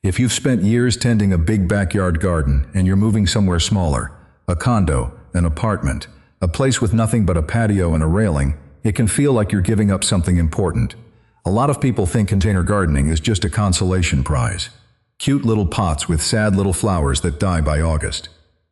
If you've spent years tending a big backyard garden and you're moving somewhere smaller, a condo, an apartment, a place with nothing but a patio and a railing, it can feel like you're giving up something important. A lot of people think container gardening is just a consolation prize. Cute little pots with sad little flowers that die by August.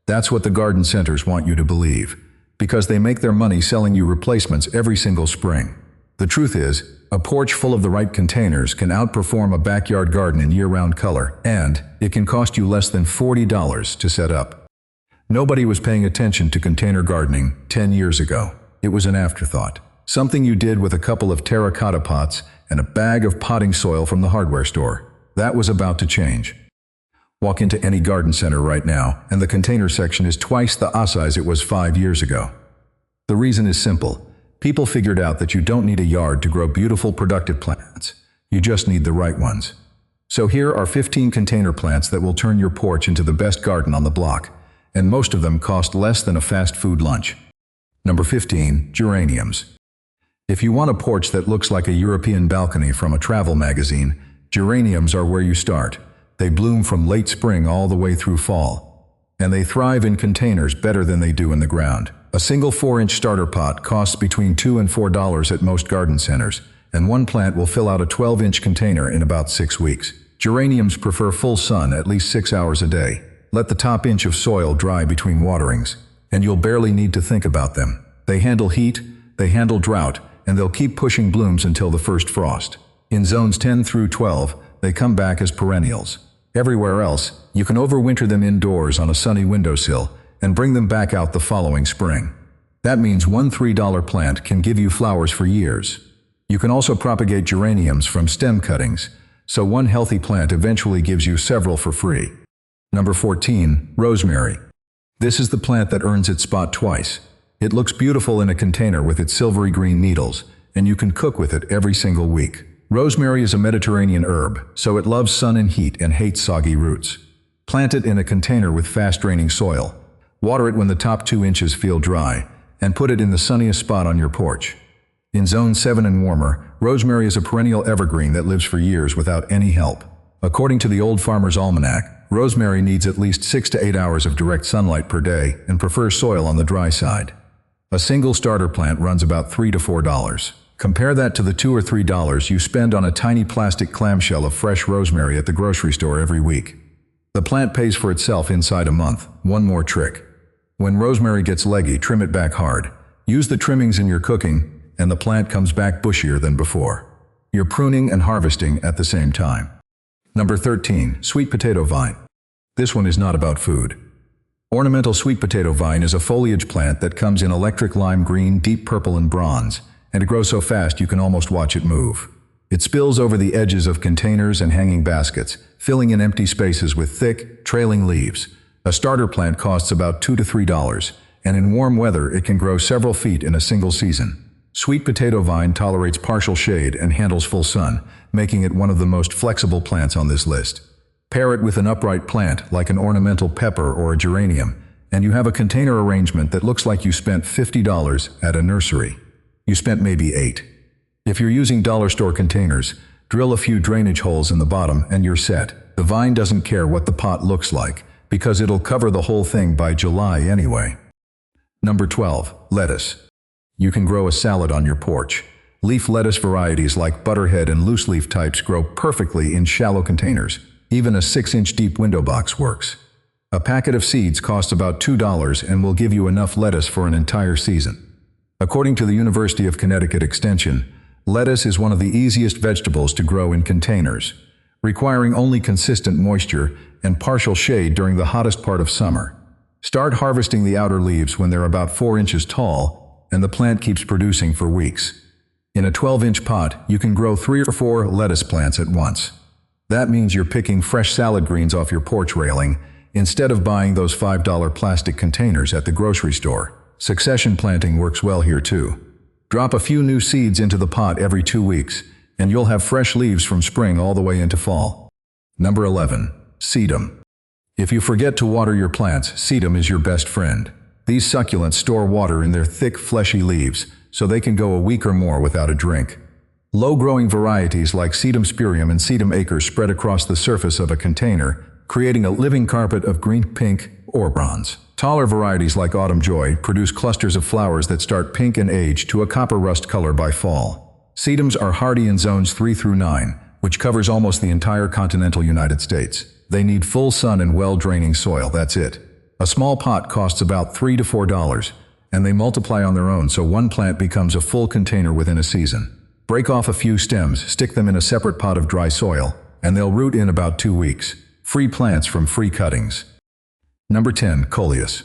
That's what the garden centers want you to believe, because they make their money selling you replacements every single spring. The truth is, a porch full of the right containers can outperform a backyard garden in year-round color, and it can cost you less than $40 to set up. Nobody was paying attention to container gardening 10 years ago. It was an afterthought. Something you did with a couple of terracotta pots and a bag of potting soil from the hardware store. That was about to change. Walk into any garden center right now, and the container section is twice the size it was 5 years ago. The reason is simple. People figured out that you don't need a yard to grow beautiful, productive plants. You just need the right ones. So here are 15 container plants that will turn your porch into the best garden on the block, and most of them cost less than a fast food lunch. Number 15, geraniums. If you want a porch that looks like a European balcony from a travel magazine, geraniums are where you start. They bloom from late spring all the way through fall, and they thrive in containers better than they do in the ground. A single 4-inch starter pot costs between $2 and $4 at most garden centers, and one plant will fill out a 12-inch container in about 6 weeks. Geraniums prefer full sun at least 6 hours a day. Let the top inch of soil dry between waterings, and you'll barely need to think about them. They handle heat, they handle drought, and they'll keep pushing blooms until the first frost. In zones 10 through 12, they come back as perennials. Everywhere else, you can overwinter them indoors on a sunny windowsill and bring them back out the following spring. That means one $3 plant can give you flowers for years. You can also propagate geraniums from stem cuttings, so one healthy plant eventually gives you several for free. Number 14, rosemary. This is the plant that earns its spot twice. It looks beautiful in a container with its silvery green needles, and you can cook with it every single week. Rosemary is a Mediterranean herb, so it loves sun and heat and hates soggy roots. Plant it in a container with fast-draining soil. Water it when the top 2 inches feel dry, and put it in the sunniest spot on your porch. In zone 7 and warmer, rosemary is a perennial evergreen that lives for years without any help. According to the Old Farmer's Almanac, rosemary needs at least 6 to 8 hours of direct sunlight per day and prefers soil on the dry side. A single starter plant runs about $3 to $4. Compare that to the $2 or $3 you spend on a tiny plastic clamshell of fresh rosemary at the grocery store every week. The plant pays for itself inside a month. One more trick. When rosemary gets leggy, trim it back hard. Use the trimmings in your cooking, and the plant comes back bushier than before. You're pruning and harvesting at the same time. Number 13, sweet potato vine. This one is not about food. Ornamental sweet potato vine is a foliage plant that comes in electric lime green, deep purple, and bronze, and it grows so fast you can almost watch it move. It spills over the edges of containers and hanging baskets, filling in empty spaces with thick, trailing leaves. A starter plant costs about $2 to $3, and in warm weather it can grow several feet in a single season. Sweet potato vine tolerates partial shade and handles full sun, making it one of the most flexible plants on this list. Pair it with an upright plant like an ornamental pepper or a geranium, and you have a container arrangement that looks like you spent $50 at a nursery. You spent maybe $8. If you're using dollar store containers, drill a few drainage holes in the bottom and you're set. The vine doesn't care what the pot looks like, because it'll cover the whole thing by July anyway. Number 12, lettuce. You can grow a salad on your porch. Leaf lettuce varieties like butterhead and loose leaf types grow perfectly in shallow containers. Even a 6-inch deep window box works. A packet of seeds costs about $2 and will give you enough lettuce for an entire season. According to the University of Connecticut Extension, lettuce is one of the easiest vegetables to grow in containers, requiring only consistent moisture and partial shade during the hottest part of summer. Start harvesting the outer leaves when they're about 4 inches tall, and the plant keeps producing for weeks. In a 12-inch pot, you can grow 3 or 4 lettuce plants at once. That means you're picking fresh salad greens off your porch railing instead of buying those $5 plastic containers at the grocery store. Succession planting works well here too. Drop a few new seeds into the pot every 2 weeks, and you'll have fresh leaves from spring all the way into fall. Number 11, sedum. If you forget to water your plants, sedum is your best friend. These succulents store water in their thick, fleshy leaves, so they can go a week or more without a drink. Low-growing varieties like sedum spurium and sedum acres spread across the surface of a container, creating a living carpet of green, pink, or bronze. Taller varieties like autumn joy produce clusters of flowers that start pink and age to a copper rust color by fall. Sedums are hardy in zones 3 through 9, which covers almost the entire continental United States. They need full sun and well-draining soil, that's it. A small pot costs about $3 to $4, and they multiply on their own, so one plant becomes a full container within a season. Break off a few stems, stick them in a separate pot of dry soil, and they'll root in about 2 weeks. Free plants from free cuttings. Number 10. Coleus.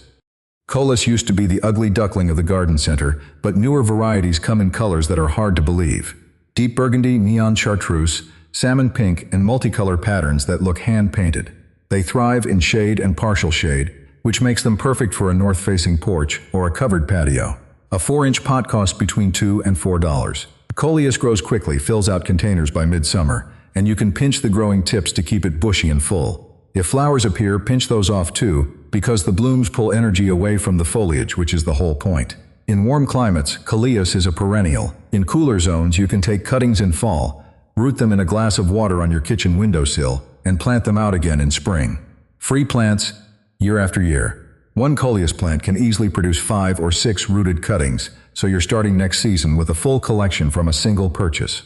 Coleus used to be the ugly duckling of the garden center, but newer varieties come in colors that are hard to believe. Deep burgundy, neon chartreuse, salmon pink, and multicolor patterns that look hand-painted. They thrive in shade and partial shade, which makes them perfect for a north-facing porch or a covered patio. A 4-inch pot costs between $2 and $4. Coleus grows quickly, fills out containers by midsummer, and you can pinch the growing tips to keep it bushy and full. If flowers appear, pinch those off too, because the blooms pull energy away from the foliage, which is the whole point. In warm climates, Coleus is a perennial. In cooler zones, you can take cuttings in fall, root them in a glass of water on your kitchen windowsill, and plant them out again in spring. Free plants, year after year. One Coleus plant can easily produce 5 or 6 rooted cuttings, so you're starting next season with a full collection from a single purchase.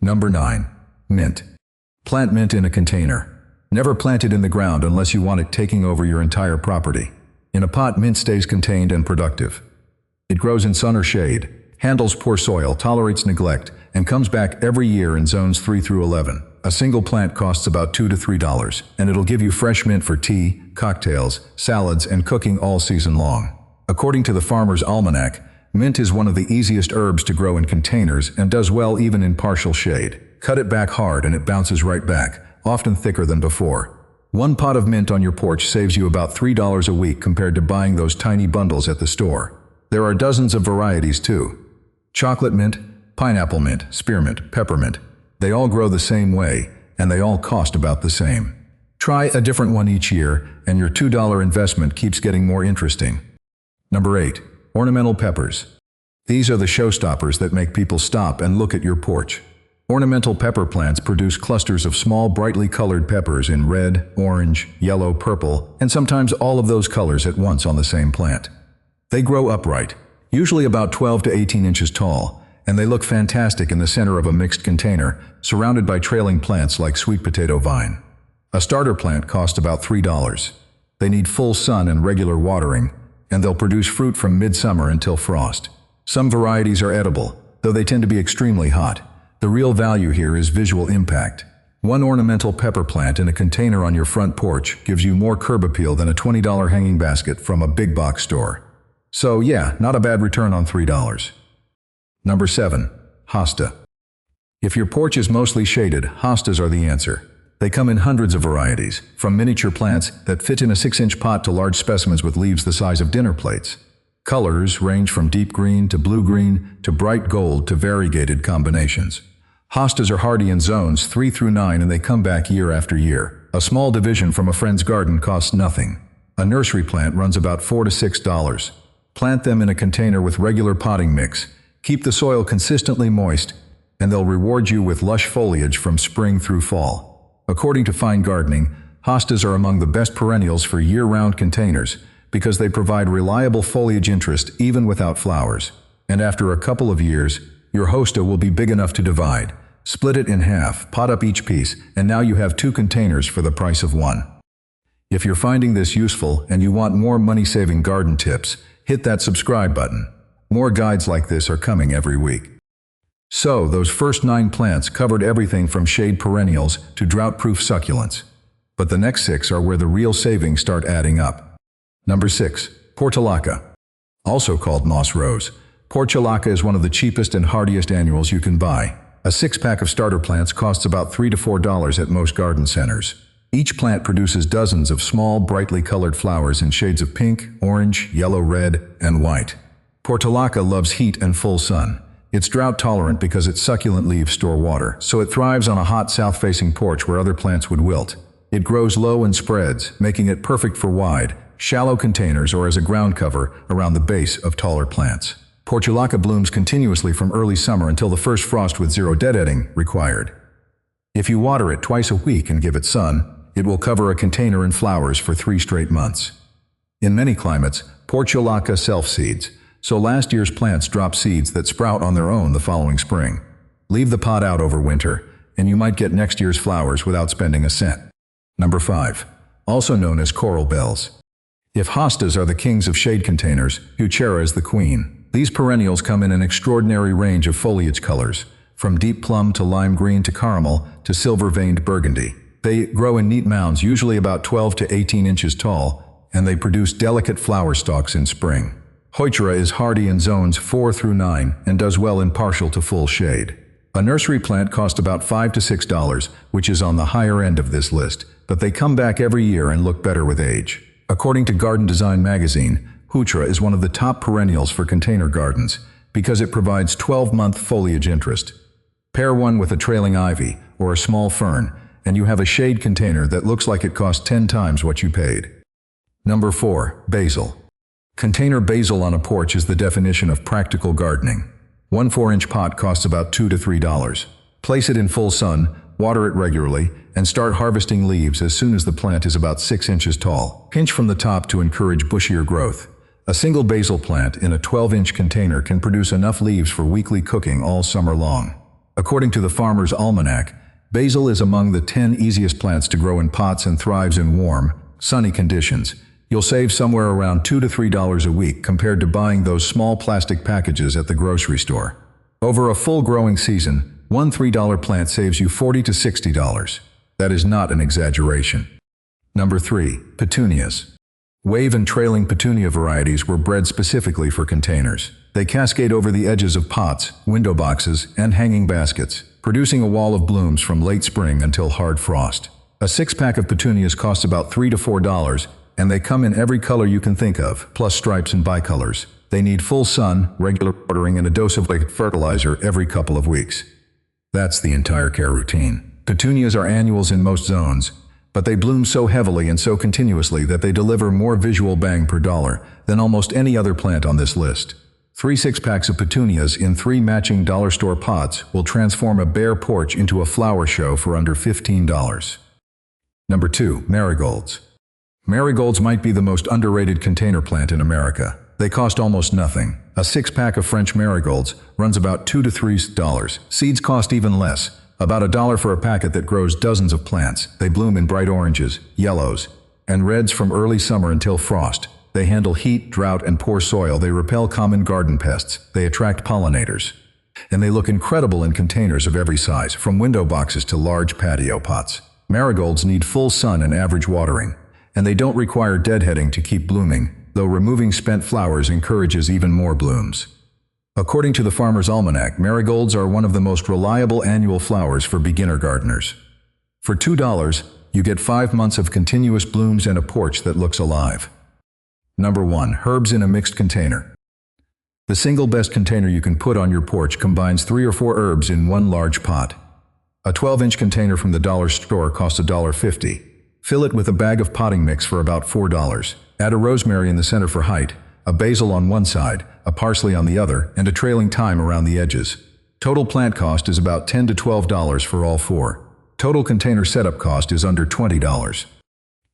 Number 9. Mint. Plant mint in a container. Never plant it in the ground unless you want it taking over your entire property. In a pot, mint stays contained and productive. It grows in sun or shade, handles poor soil, tolerates neglect, and comes back every year in zones 3 through 11. A single plant costs about $2 to $3, and it'll give you fresh mint for tea, cocktails, salads, and cooking all season long. According to the Farmer's Almanac, mint is one of the easiest herbs to grow in containers and does well even in partial shade. Cut it back hard and it bounces right back, often thicker than before. One pot of mint on your porch saves you about $3 a week compared to buying those tiny bundles at the store. There are dozens of varieties too. Chocolate mint, pineapple mint, spearmint, peppermint. They all grow the same way, and they all cost about the same. Try a different one each year, and your $2 investment keeps getting more interesting. Number 8. Ornamental peppers. These are the showstoppers that make people stop and look at your porch. Ornamental pepper plants produce clusters of small, brightly colored peppers in red, orange, yellow, purple, and sometimes all of those colors at once on the same plant. They grow upright, usually about 12 to 18 inches tall, and they look fantastic in the center of a mixed container, surrounded by trailing plants like sweet potato vine. A starter plant costs about $3. They need full sun and regular watering, and they'll produce fruit from midsummer until frost. Some varieties are edible, though they tend to be extremely hot. The real value here is visual impact. One ornamental pepper plant in a container on your front porch gives you more curb appeal than a $20 hanging basket from a big box store. So yeah, not a bad return on $3. Number 7. Hosta. If your porch is mostly shaded, hostas are the answer. They come in hundreds of varieties, from miniature plants that fit in a 6-inch pot to large specimens with leaves the size of dinner plates. Colors range from deep green to blue-green to bright gold to variegated combinations. Hostas are hardy in zones 3 through 9 and they come back year after year. A small division from a friend's garden costs nothing. A nursery plant runs about $4 to $6. Plant them in a container with regular potting mix. Keep the soil consistently moist, and they'll reward you with lush foliage from spring through fall. According to Fine Gardening, hostas are among the best perennials for year-round containers because they provide reliable foliage interest even without flowers. And after a couple of years, your hosta will be big enough to divide. Split it in half, pot up each piece, and now you have 2 containers for the price of 1. If you're finding this useful and you want more money-saving garden tips, hit that subscribe button. More guides like this are coming every week. So, those first 9 plants covered everything from shade perennials to drought-proof succulents. But the next 6 are where the real savings start adding up. Number 6. Portulaca. Also called moss rose, Portulaca is one of the cheapest and hardiest annuals you can buy. A 6-pack of starter plants costs about $3 to $4 at most garden centers. Each plant produces dozens of small, brightly colored flowers in shades of pink, orange, yellow, red, and white. Portulaca loves heat and full sun. It's drought-tolerant because its succulent leaves store water, so it thrives on a hot south-facing porch where other plants would wilt. It grows low and spreads, making it perfect for wide, shallow containers or as a ground cover around the base of taller plants. Portulaca blooms continuously from early summer until the first frost with zero deadheading required. If you water it twice a week and give it sun, it will cover a container in flowers for 3 straight months. In many climates, Portulaca self-seeds, so last year's plants drop seeds that sprout on their own the following spring. Leave the pot out over winter, and you might get next year's flowers without spending a cent. Number 5. Also known as coral bells. If hostas are the kings of shade containers, Heuchera is the queen. These perennials come in an extraordinary range of foliage colors, from deep plum to lime green to caramel to silver-veined burgundy. They grow in neat mounds, usually about 12 to 18 inches tall, and they produce delicate flower stalks in spring. Heuchera is hardy in zones 4 through 9 and does well in partial to full shade. A nursery plant costs about $5 to $6, which is on the higher end of this list, but they come back every year and look better with age. According to Garden Design magazine, Heuchera is one of the top perennials for container gardens because it provides 12-month foliage interest. Pair one with a trailing ivy or a small fern, and you have a shade container that looks like it cost 10 times what you paid. Number 4. Basil. Container basil on a porch is the definition of practical gardening. One 4-inch pot costs about $2 to $3. Place it in full sun, water it regularly, and start harvesting leaves as soon as the plant is about 6 inches tall. Pinch from the top to encourage bushier growth. A single basil plant in a 12-inch container can produce enough leaves for weekly cooking all summer long. According to the Farmer's Almanac, basil is among the 10 easiest plants to grow in pots and thrives in warm, sunny conditions. You'll save somewhere around $2 to $3 a week compared to buying those small plastic packages at the grocery store. Over a full growing season, one $3 plant saves you $40 to $60. That is not an exaggeration. Number 3. Petunias. Wave and trailing petunia varieties were bred specifically for containers. They cascade over the edges of pots, window boxes, and hanging baskets, producing a wall of blooms from late spring until hard frost. A 6-pack of petunias costs about $3 to $4, and they come in every color you can think of, plus stripes and bicolors. They need full sun, regular watering, and a dose of liquid fertilizer every couple of weeks. That's the entire care routine. Petunias are annuals in most zones, but they bloom so heavily and so continuously that they deliver more visual bang per dollar than almost any other plant on this list. 3 6-packs of petunias in 3 matching dollar store pots will transform a bare porch into a flower show for under $15. Number 2. Marigolds. Marigolds might be the most underrated container plant in America. They cost almost nothing. A 6-pack of French marigolds runs about $2 to $3. Seeds cost even less, about $1 for a packet that grows dozens of plants. They bloom in bright oranges, yellows, and reds from early summer until frost. They handle heat, drought, and poor soil. They repel common garden pests. They attract pollinators. And they look incredible in containers of every size, from window boxes to large patio pots. Marigolds need full sun and average watering, and they don't require deadheading to keep blooming, though removing spent flowers encourages even more blooms. According to the Farmer's Almanac, marigolds are one of the most reliable annual flowers for beginner gardeners. For $2, you get 5 months of continuous blooms and a porch that looks alive. Number 1. Herbs in a mixed container. The single best container you can put on your porch combines 3 or 4 herbs in one large pot. A 12-inch container from the dollar store costs $1.50. Fill it with a bag of potting mix for about $4. Add a rosemary in the center for height, a basil on one side, a parsley on the other, and a trailing thyme around the edges. Total plant cost is about $10 to $12 for all 4. Total container setup cost is under $20.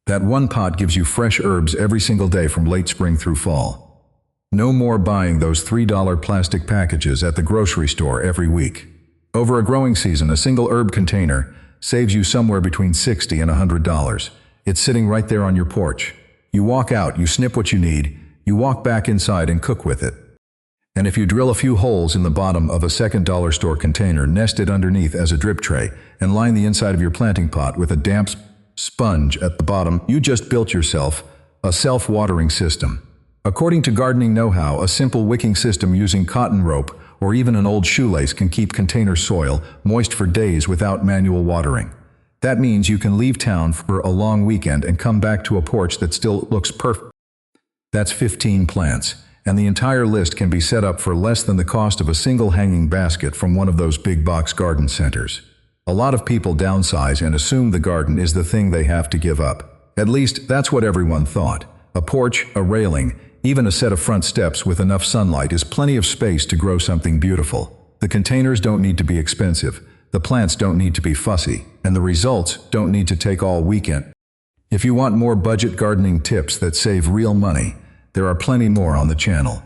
That one pot gives you fresh herbs every single day from late spring through fall. No more buying those $3 plastic packages at the grocery store every week. Over a growing season, a single herb container saves you somewhere between $60 and $100. It's sitting right there on your porch. You walk out, you snip what you need, you walk back inside and cook with it. And if you drill a few holes in the bottom of a second dollar store container, nest it underneath as a drip tray, and line the inside of your planting pot with a damp sponge at the bottom, you just built yourself a self-watering system. According to Gardening Know-How, a simple wicking system using cotton rope or even an old shoelace can keep container soil moist for days without manual watering. That means you can leave town for a long weekend and come back to a porch that still looks perfect. That's 15 plants, and the entire list can be set up for less than the cost of a single hanging basket from one of those big box garden centers. A lot of people downsize and assume the garden is the thing they have to give up. At least, that's what everyone thought. A porch, a railing, Even a set of front steps with enough sunlight is plenty of space to grow something beautiful. The containers don't need to be expensive, the plants don't need to be fussy, and the results don't need to take all weekend. If you want more budget gardening tips that save real money, there are plenty more on the channel.